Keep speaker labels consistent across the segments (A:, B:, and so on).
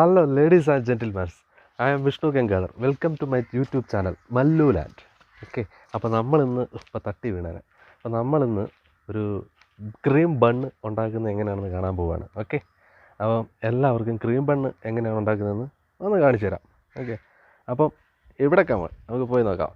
A: Hello, ladies and gentlemen. I am Vishnu Gangadhar. Welcome to my YouTube channel, Mallu Land. Okay, അപ്പോൾ നമ്മളിന്ന് ഇപ്പോൾ തട്ടി വീണാണ്. അപ്പോൾ നമ്മളിന്ന് ഒരു ക്രീം ബണ്ണ് ഉണ്ടാക്കുന്നത് എങ്ങനെയാണെന്ന് കാണാൻ പോവുകയാണ്. ഓക്കെ, അപ്പം എല്ലാവർക്കും ക്രീം ബണ്ണ് എങ്ങനെയാണ് ഉണ്ടാക്കുന്നതെന്ന് ഒന്ന് കാണിച്ചു തരാം. ഓക്കെ, അപ്പം ഇവിടെ നമുക്ക് പോയി നോക്കാം.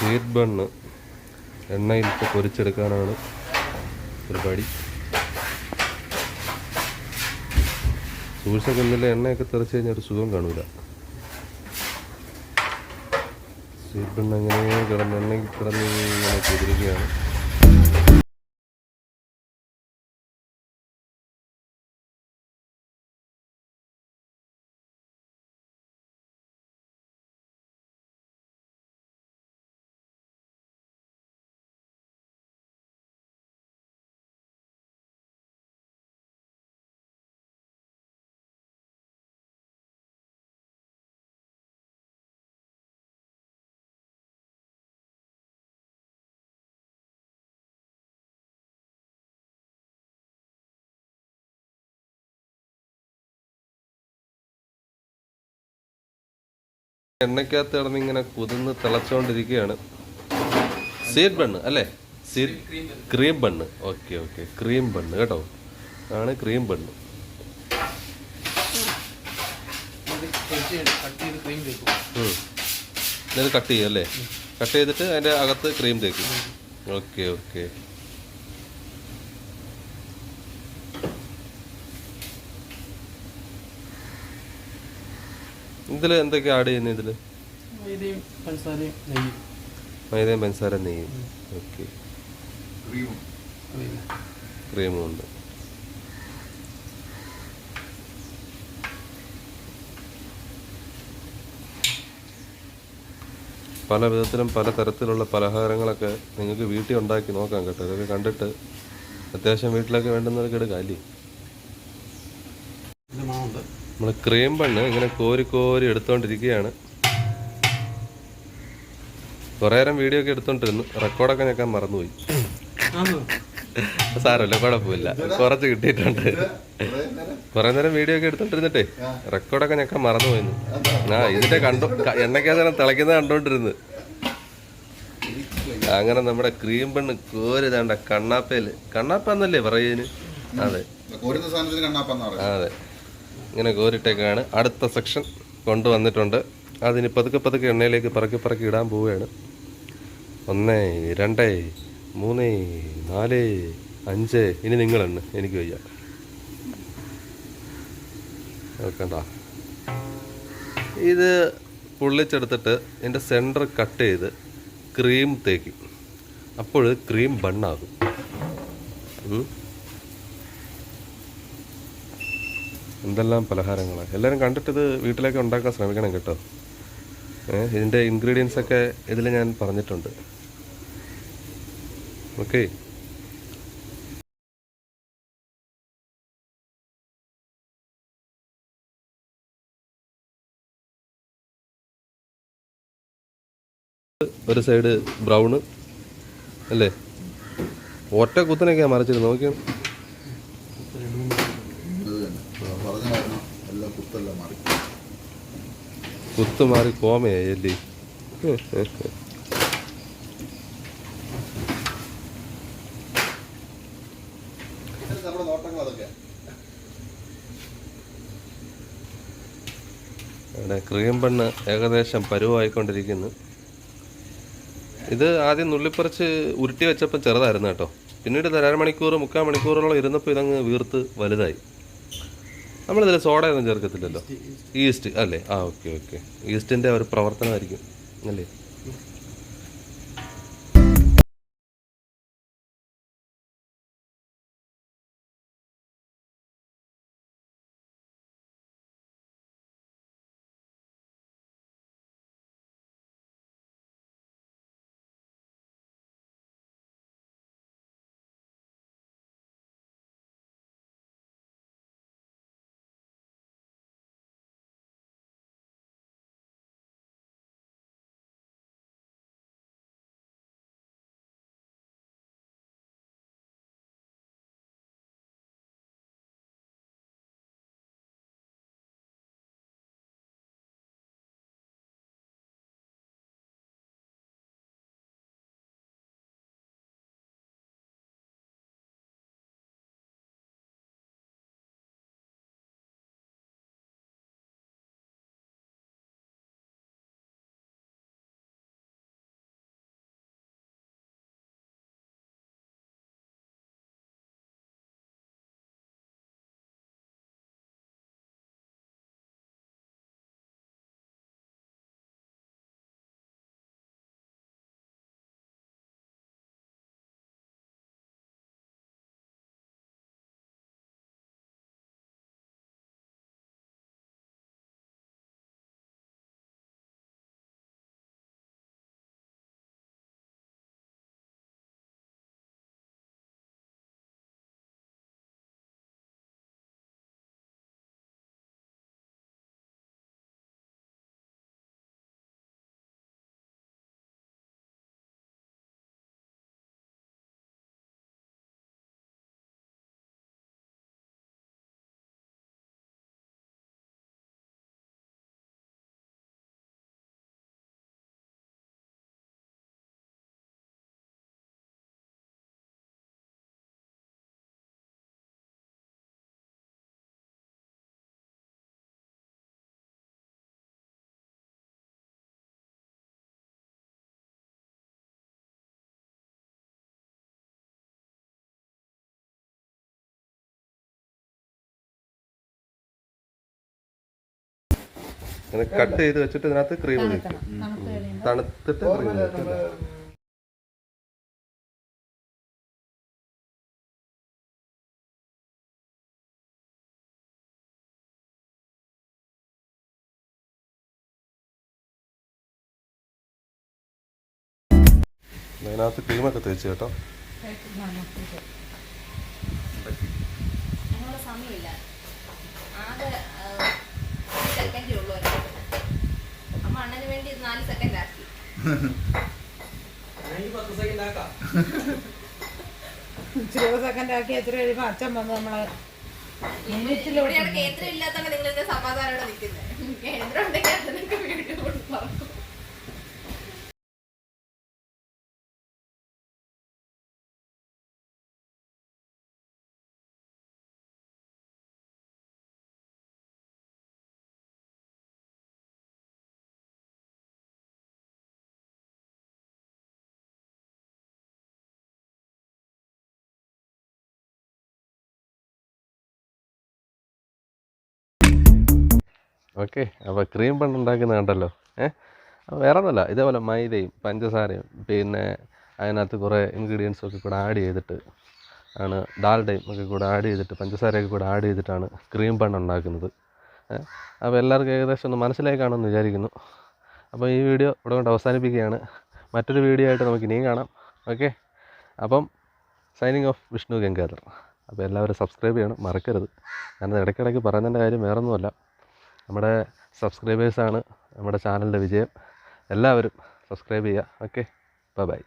A: സ്വീറ്റ് ബണ്ണ് എണ്ണയിലിട്ട് പൊരിച്ചെടുക്കാനാണ് പരിപാടി. സൂക്ഷിച്ചൊക്കെ ഇന്നലെ എണ്ണയൊക്കെ തെറിച്ച് കഴിഞ്ഞാൽ ഒരു സുഖം കാണൂല. സ്വീറ്റ് ബണ്ണ് എങ്ങനെ എണ്ണയിൽ കിടന്ന് ഇങ്ങനെ കുതിരുകയാണ്. എണ്ണയ്ക്കകത്ത് കിടന്ന് ഇങ്ങനെ കുതിർന്ന് തിളച്ചുകൊണ്ടിരിക്കുകയാണ്. സീഡ് ബണ്ണ് അല്ലേ? Seed cream bun. Okay okay, cream bun കേട്ടോ, ആണ് ക്രീം ബണ്ണ്. ഇത് കട്ട് ചെയ്യും അല്ലേ? കട്ട് ചെയ്തിട്ട് അതിൻ്റെ അകത്ത് ക്രീം തേക്കും. Okay okay. ഇതിൽ എന്തൊക്കെയാണ് ആഡ് ചെയ്യുന്നത്? ഇതിൽ മൈദയും പഞ്ചസാര നെയ്യും. ഓക്കെ, ക്രീമും ഉണ്ട്. പല വിധത്തിലും പല തരത്തിലുള്ള പലഹാരങ്ങളൊക്കെ നിങ്ങൾക്ക് വീട്ടിൽ ഉണ്ടാക്കി നോക്കാം കേട്ടോ. ഇതൊക്കെ കണ്ടിട്ട് അത്യാവശ്യം വീട്ടിലൊക്കെ വേണ്ടുന്നതൊക്കെ എടുക്കാം അല്ലേ? നമ്മൾ ക്രീം ബണ്ണ് ഇങ്ങനെ കോരി കോരി എടുത്തോണ്ടിരിക്കുകയാണ്. കുറേ നേരം വീഡിയോ ഒക്കെ എടുത്തോണ്ടിരുന്നു, റെക്കോർഡൊക്കെ ഞെക്കാൻ മറന്നുപോയി. സാരമില്ല, കുഴപ്പമില്ല, കുറച്ച് കിട്ടിയിട്ടുണ്ട്. കുറേ നേരം വീഡിയോ ഒക്കെ എടുത്തോണ്ടിരുന്നിട്ടേ റെക്കോർഡൊക്കെ ഞെക്കാൻ മറന്നുപോയിരുന്നു. ഇതിന്റെ എണ്ണയ്ക്കകത്ത് തിളയ്ക്കുന്നത് കണ്ടോണ്ടിരുന്നു. അങ്ങനെ നമ്മുടെ ക്രീം ബണ്ണ് കോരി താണ്ട കണ്ണാപ്പയില്, കണ്ണാപ്പന്നല്ലേ പറയുന്നതിന്? അതെ അതെ, ഇങ്ങനെ കോരിട്ടേക്കാണ്. അടുത്ത സെക്ഷൻ കൊണ്ടുവന്നിട്ടുണ്ട്. അതിന് പതുക്കെ പതുക്കെ എണ്ണയിലേക്ക് പറക്കി പറക്കി ഇടാൻ പോവുകയാണ്. 1 2 3 4 5. ഇനി നിങ്ങളെണ്ണ്, എനിക്ക് വയ്യ. നോക്കണ്ട, ഇത് പൊള്ളിച്ചെടുത്തിട്ട് ഇതിൻ്റെ സെൻറ്റർ കട്ട് ചെയ്ത് ക്രീം തേക്കും. അപ്പോൾ ക്രീം ബണ്ണാകും. എന്തെല്ലാം പലഹാരങ്ങളാണ്! എല്ലാവരും കണ്ടിട്ടിത് വീട്ടിലേക്ക് ഉണ്ടാക്കാൻ ശ്രമിക്കണം കേട്ടോ. ഇതിൻ്റെ ഇൻഗ്രീഡിയൻസ് ഒക്കെ ഇതിൽ ഞാൻ പറഞ്ഞിട്ടുണ്ട്. ഓക്കെ, ഒരു സൈഡ് ബ്രൗണ് അല്ലേ? ഒറ്റ കുത്തനൊക്കെയാണ് മറിച്ചിരുന്നത്. നോക്കിയാണ് കുത്ത് മാറി കോമയായി അല്ലേ? ഇവിടെ ക്രീം ബണ്ണ് ഏകദേശം പരുവായിക്കൊണ്ടിരിക്കുന്നു. ഇത് ആദ്യം നുള്ളിപ്പറിച്ച് ഉരുട്ടി വെച്ചപ്പോൾ ചെറുതായിരുന്നു കേട്ടോ. പിന്നീട് 1/2 മണിക്കൂർ 3/4 മണിക്കൂറോളം ഇരുന്നപ്പോൾ ഇതങ്ങ് വീർത്ത് വലുതായി. നമ്മളിതിൽ സോഡയൊന്നും ചേർക്കത്തില്ലല്ലോ, ഈസ്റ്റ് അല്ലേ? ഓക്കെ ഓക്കെ, ഈസ്റ്റിൻ്റെ ഒരു പ്രവർത്തനമായിരിക്കും അല്ലേ? ഇങ്ങനെ കട്ട് ചെയ്ത് വെച്ചിട്ട് ഇതിനകത്ത് ക്രീം ഒഴിക്കും. തണുത്തിട്ട് ക്രീം ഒഴിക്കും. അതിനകത്ത് ക്രീമൊക്കെ തേച്ച് കേട്ടോ.
B: സമയമില്ല, ആകെ സെക്കൻഡേ ഉള്ളൂ. അമ്മ അണ്ണന് വേണ്ടി 4 സെക്കൻഡ് ആക്കി.
C: 20 സെക്കൻഡ് ആക്കി എത്ര കഴിയുമ്പോൾ അച്ഛൻ വന്ന് നമ്മളെ
B: കേന്ദ്രം ഇല്ലാത്തോണ്ട് നിങ്ങൾ ഇതിന്റെ സമാധാനം നിൽക്കുന്നത്. കേന്ദ്രം ഉണ്ടെങ്കിൽ അതിനൊക്കെ വീഡിയോ കൊടുക്കും.
A: ഓക്കെ, അപ്പോൾ ക്രീം ബൺ ഉണ്ടാക്കുന്നത് കണ്ടല്ലോ. വേറെ ഒന്നുമല്ല, ഇതേപോലെ മൈദയും പഞ്ചസാരയും പിന്നെ അതിനകത്ത് കുറേ ഇൻഗ്രീഡിയൻസും ഒക്കെ കൂടെ ആഡ് ചെയ്തിട്ട് ആണ്, ഡാൽഡയും ഒക്കെ കൂടെ ആഡ് ചെയ്തിട്ട് പഞ്ചസാരയൊക്കെ കൂടെ ആഡ് ചെയ്തിട്ടാണ് ക്രീം ബൺ ഉണ്ടാക്കുന്നത്. അപ്പോൾ എല്ലാവർക്കും ഏകദേശം ഒന്ന് മനസ്സിലായി കാണുമെന്ന് വിചാരിക്കുന്നു. അപ്പോൾ ഈ വീഡിയോ ഇവിടെ കൊണ്ട് അവസാനിപ്പിക്കുകയാണ്. മറ്റൊരു വീഡിയോ ആയിട്ട് നമുക്ക് ഇനിയും കാണാം. ഓക്കെ, അപ്പം സൈനിങ് ഓഫ് വിഷ്ണു ഗംഗാധർ. അപ്പോൾ എല്ലാവരും സബ്സ്ക്രൈബ് ചെയ്യണം, മറക്കരുത്. ഞാനത് ഇടയ്ക്കിടയ്ക്ക് പറയുന്നതിൻ്റെ കാര്യം വേറൊന്നുമല്ല, നമ്മുടെ സബ്സ്ക്രൈബേഴ്സാണ് നമ്മുടെ ചാനലിൻ്റെ വിജയം. എല്ലാവരും സബ്സ്ക്രൈബ് ചെയ്യുക. Okay, by.